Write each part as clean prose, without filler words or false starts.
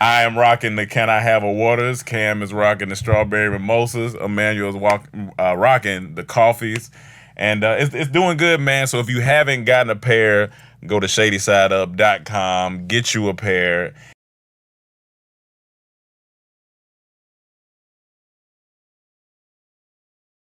I am rocking the Can I Have a Waters. Cam is rocking the Strawberry Mimosas. Emmanuel is rocking the coffees. And it's doing good, man. So if you haven't gotten a pair, go to shadysideup.com, get you a pair.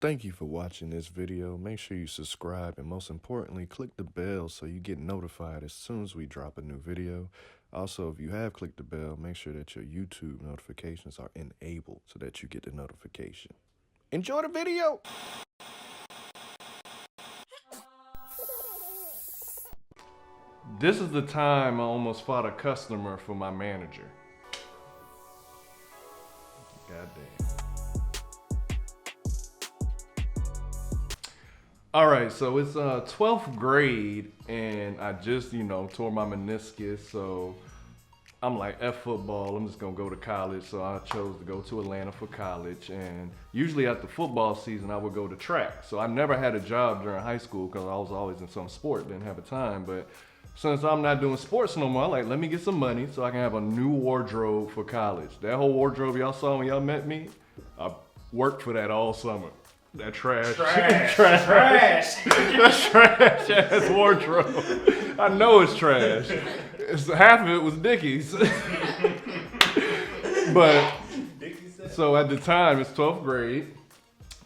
Thank you for watching this video. Make sure you subscribe and most importantly, click the bell so you get notified as soon as we drop a new video. Also, if you have clicked the bell, make sure that your YouTube notifications are enabled so that you get the notification. Enjoy the video! This is the time I almost fought a customer for my manager. Goddamn. All right, so it's 12th grade, and I just, tore my meniscus, so I'm like, F football, I'm just gonna go to college. So I chose to go to Atlanta for college, and usually after football season, I would go to track. So I never had a job during high school because I was always in some sport, didn't have a time, but since I'm not doing sports no more, I'm like, let me get some money so I can have a new wardrobe for college. That whole wardrobe y'all saw when y'all met me, I worked for that all summer. That trash. That trash ass wardrobe. I know it's trash. Half of it was Dickies. But, so at the time, it's 12th grade.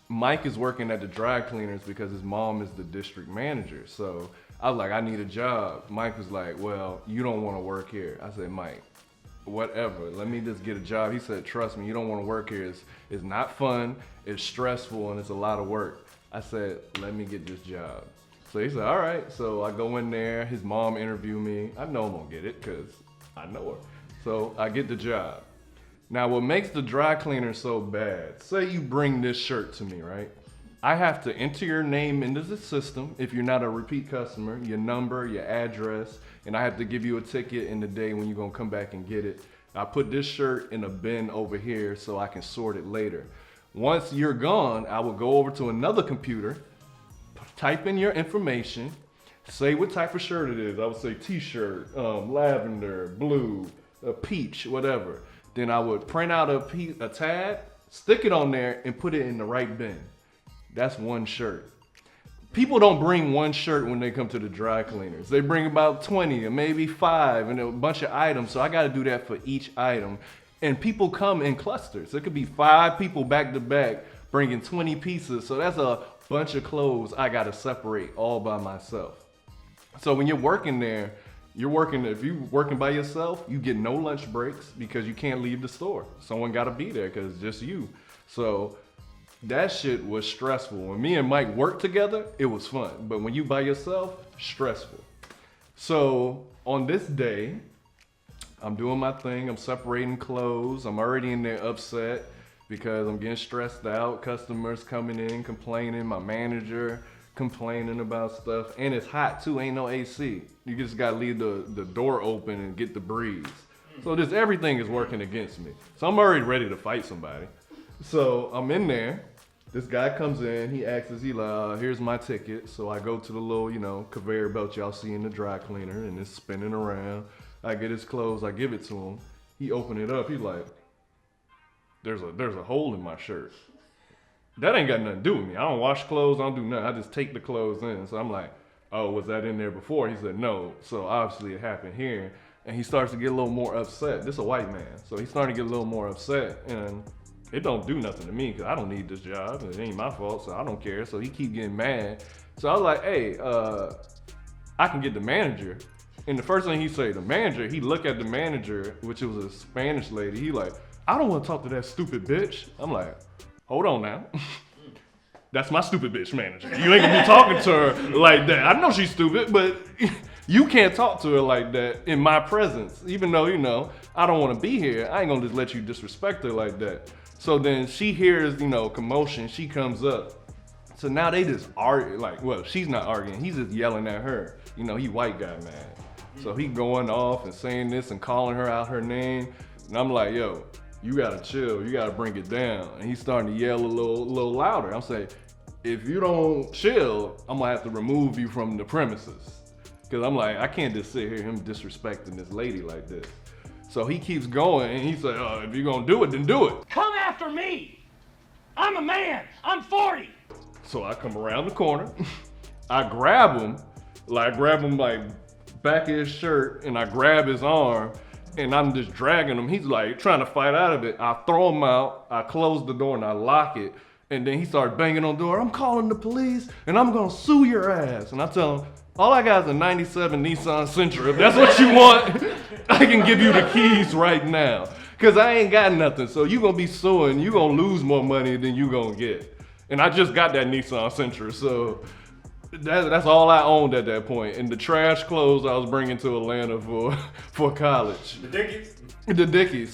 Mike is working at the dry cleaners because his mom is the district manager. So I was like, I need a job. Mike was like, well, you don't want to work here. I said, Mike, whatever, let me just get a job. He said, trust me, you don't want to work here. It's not fun, it's stressful, and it's a lot of work. I said, let me get this job. So he said, all right. So I go in there, his mom interviewed me. I know I'm gonna get it because I know her. So I get the job. Now what makes the dry cleaner so bad, say you bring this shirt to me, right? I have to enter your name into the system if you're not a repeat customer, your number, your address, and I have to give you a ticket in the day when you're gonna come back and get it. I put this shirt in a bin over here so I can sort it later. Once you're gone, I will go over to another computer, type in your information, say what type of shirt it is. I would say t-shirt, lavender, blue, peach, whatever. Then I would print out a tag, stick it on there, and put it in the right bin. That's one shirt. People don't bring one shirt when they come to the dry cleaners. They bring about 20 or maybe 5 and a bunch of items. So I gotta do that for each item. And people come in clusters. There could be 5 people back to back bringing 20 pieces. So that's a bunch of clothes I gotta separate all by myself. So when you're working there, if you're working by yourself, you get no lunch breaks because you can't leave the store. Someone gotta be there because it's just you. So that shit was stressful. When me and Mike worked together, it was fun. But when you by yourself, stressful. So on this day, I'm doing my thing. I'm separating clothes. I'm already in there upset because I'm getting stressed out. Customers coming in, complaining. My manager complaining about stuff. And it's hot too, ain't no AC. You just gotta leave the door open and get the breeze. So just everything is working against me. So I'm already ready to fight somebody. So I'm in there. This guy comes in, he asks us, here's my ticket. So I go to the little, conveyor belt y'all see in the dry cleaner, and it's spinning around. I get his clothes, I give it to him. He opened it up, he's like, there's a hole in my shirt. That ain't got nothing to do with me. I don't wash clothes, I don't do nothing. I just take the clothes in. So I'm like, oh, was that in there before? He said, no. So obviously it happened here. And he starts to get a little more upset. This is a white man. So he's starting to get a little more upset. And it don't do nothing to me because I don't need this job. It ain't my fault, so I don't care. So he keep getting mad. So I was like, hey, I can get the manager. And the first thing he say, the manager, he look at the manager, which was a Spanish lady. He like, I don't want to talk to that stupid bitch. I'm like, hold on now. That's my stupid bitch manager. You ain't gonna be talking to her like that. I know she's stupid, but you can't talk to her like that in my presence. Even though, I don't want to be here, I ain't gonna just let you disrespect her like that. So then she hears, commotion, she comes up. So now they just argue, she's not arguing, he's just yelling at her. He white guy, man. So he going off and saying this and calling her out her name. And I'm like, yo, you gotta chill, you gotta bring it down. And he's starting to yell a little louder. I'm saying, if you don't chill, I'm gonna have to remove you from the premises. Cause I'm like, I can't just sit here him disrespecting this lady like this. So he keeps going, and he said, if you're gonna do it, then do it. Come after me. I'm a man. I'm 40. So I come around the corner, I grab him like back of his shirt, and I grab his arm, and I'm just dragging him. He's like trying to fight out of it. I throw him out, I close the door and I lock it, and then he starts banging on the door. I'm calling the police, and I'm gonna sue your ass. And I tell him, all I got is a 97 Nissan Sentra. If that's what you want, I can give you the keys right now. Cause I ain't got nothing. So you gonna be suing, you gonna lose more money than you gonna get. And I just got that Nissan Sentra, so that's all I owned at that point. And the trash clothes I was bringing to Atlanta for college. The Dickies.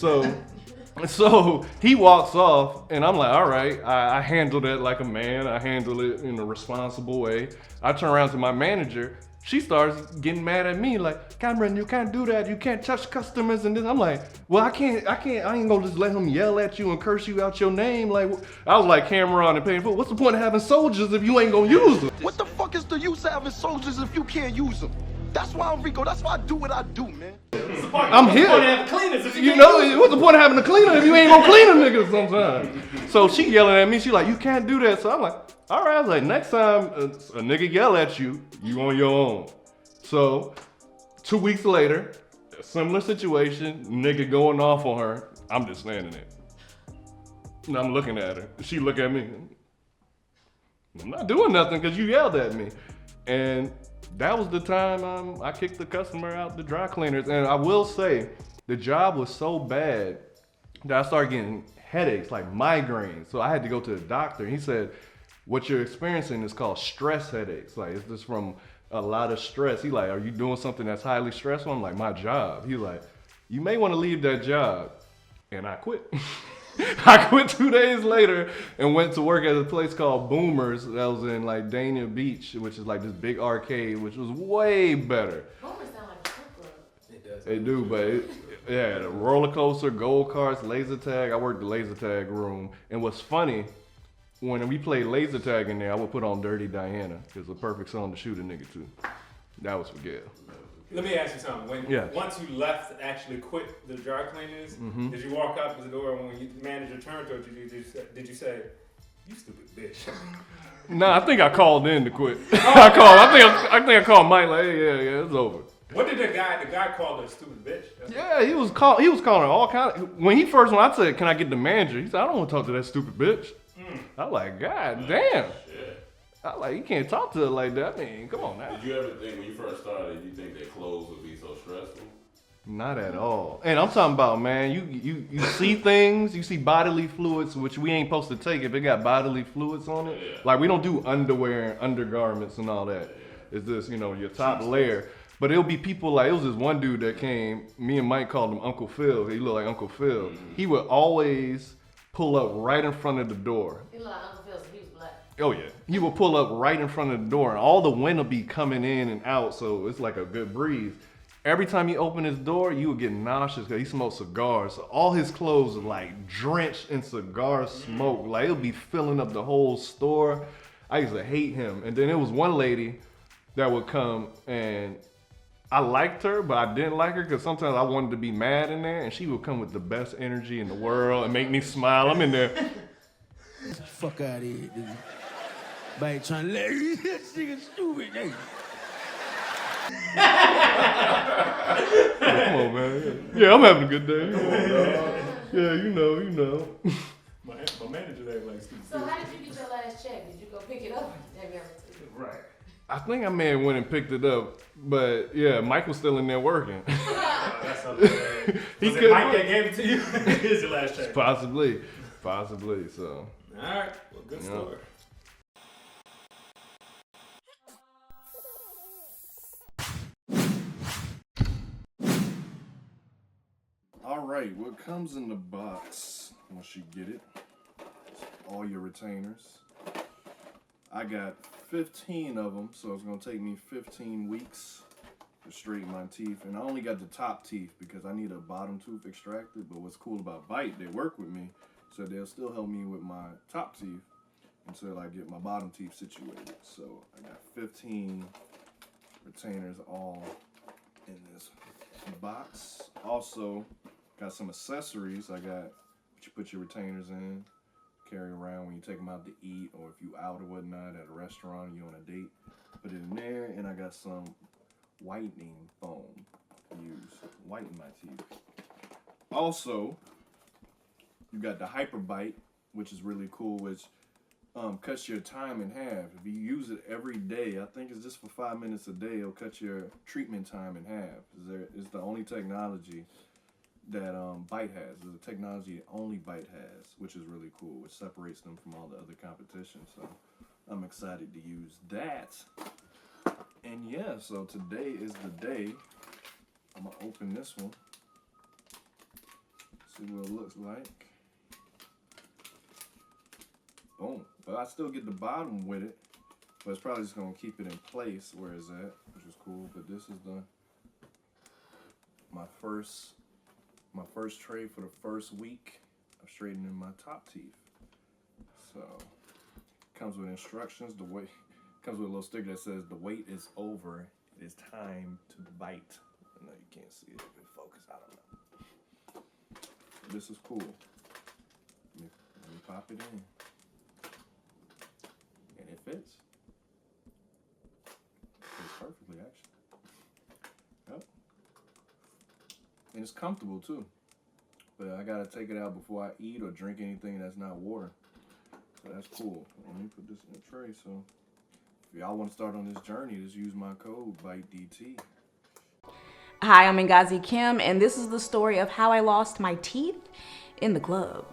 So he walks off, and I'm like, all right, I handled it like a man. I handled it in a responsible way. I turn around to my manager. She starts getting mad at me like, Cameron, you can't do that. You can't touch customers and this. I'm like, well, I ain't gonna just let him yell at you and curse you out your name. Like, I was like Cameron and Payne. What's the point of having soldiers if you ain't gonna use them? What the fuck is the use of having soldiers if you can't use them? That's why I'm Rico. That's why I do what I do, man. I'm here. You know, what's the point of having a cleaner if you ain't gonna clean a nigga sometimes? So she yelling at me. She like, you can't do that. So I'm like, all right. I was like, next time a nigga yell at you, you on your own. So 2 weeks later, a similar situation, nigga going off on her. I'm just standing there. And I'm looking at her. She look at me. I'm not doing nothing because you yelled at me. And that was the time I kicked the customer out the dry cleaners. And I will say, the job was so bad that I started getting headaches, like migraines. So I had to go to the doctor. He said, what you're experiencing is called stress headaches. Like, it's just from a lot of stress. He like, are you doing something that's highly stressful? I'm like, my job. He like, you may want to leave that job. And I quit. I quit 2 days later and went to work at a place called Boomers that was in like Dania Beach, which is like this big arcade, which was way better. Boomers sound like a strip club. It does. They do, but yeah, the roller coaster, gold carts, laser tag. I worked the laser tag room. And what's funny, when we played laser tag in there, I would put on Dirty Diana, because it's a perfect song to shoot a nigga to. That was for Gail. Let me ask you something. Once you left, actually quit the dry cleaners, did you walk out the door and when the manager turned to you, did you say, "You stupid bitch"? Nah, I think I called in to quit. I think I called Mike like, hey, yeah, it's over. What did the guy called her a stupid bitch? Yeah, he was calling her all kind of. When I said, "Can I get the manager?" He said, "I don't want to talk to that stupid bitch." I'm like, God damn. I like, you can't talk to her like that. I mean, come on now. Did you ever think when you first started, you think that clothes would be so stressful? Not at all. And I'm talking about, man, you see things, you see bodily fluids, which we ain't supposed to take if it got bodily fluids on it. Yeah. Like, we don't do underwear and undergarments and all that. Yeah. It's just, your top layer. But it'll be people like, it was this one dude that came, me and Mike called him Uncle Phil. He looked like Uncle Phil. Mm-hmm. He would always pull up right in front of the door. He looked like Uncle Phil, so he was black. Oh yeah. He would pull up right in front of the door and all the wind will be coming in and out, so it's like a good breeze. Every time he opened his door, you would get nauseous because he smoked cigars. So all his clothes are like drenched in cigar smoke. Like, it'll be filling up the whole store. I used to hate him. And then there was one lady that would come, and I liked her, but I didn't like her because sometimes I wanted to be mad in there, and she would come with the best energy in the world and make me smile. I'm in there. Fuck out of here, dude. By trying to let you, this nigga stupid, nigga. Come on, man. Yeah, I'm having a good day. Come on, dog. Yeah, you know. My manager there like stupid. So how did you get your last check? Did you go pick it up? Have you ever seen it? Right. I think I may have went and picked it up, but yeah, Mike was still in there working. That's something. Was it Mike that gave it to you? Here's your last check. Possibly. So. All right. Well, good story. All right, what comes in the box once you get it? All your retainers. I got 15 of them, so it's gonna take me 15 weeks to straighten my teeth. And I only got the top teeth because I need a bottom tooth extracted. But what's cool about Bite, they work with me, so they'll still help me with my top teeth until I get my bottom teeth situated. So I got 15 retainers all in this box. Also, Got some accessories. I got what you put your retainers in, carry around when you take them out to eat, or if you out or whatnot at a restaurant, you on a date, put it in there. And I got some whitening foam to use, whiten my teeth. Also, you got the Hyper Bite, which is really cool, which cuts your time in half. If you use it every day, I think it's just for 5 minutes a day, it'll cut your treatment time in half. It's the only technology that Bite has. It's a technology that only Bite has, which is really cool, which separates them from all the other competition. So I'm excited to use that. And yeah, so today is the day. I'm gonna open this one, see what it looks like. Boom. But I still get the bottom with it, but it's probably just gonna keep it in place where it's at, which is cool. But this is my first tray for the first week of straightening my top teeth. So comes with instructions. Comes with a little sticker that says the wait is over. It is time to bite. I know you can't see it. If it focus, I don't know. But this is cool. Let me pop it in. And it fits. It fits perfectly, actually. Yep. And it's comfortable, too. But I gotta take it out before I eat or drink anything that's not water. So that's cool. Let me put this in a tray. So if y'all want to start on this journey, just use my code BITEDT. Hi, I'm Ngazi Kim, and this is the story of how I lost my teeth in the club.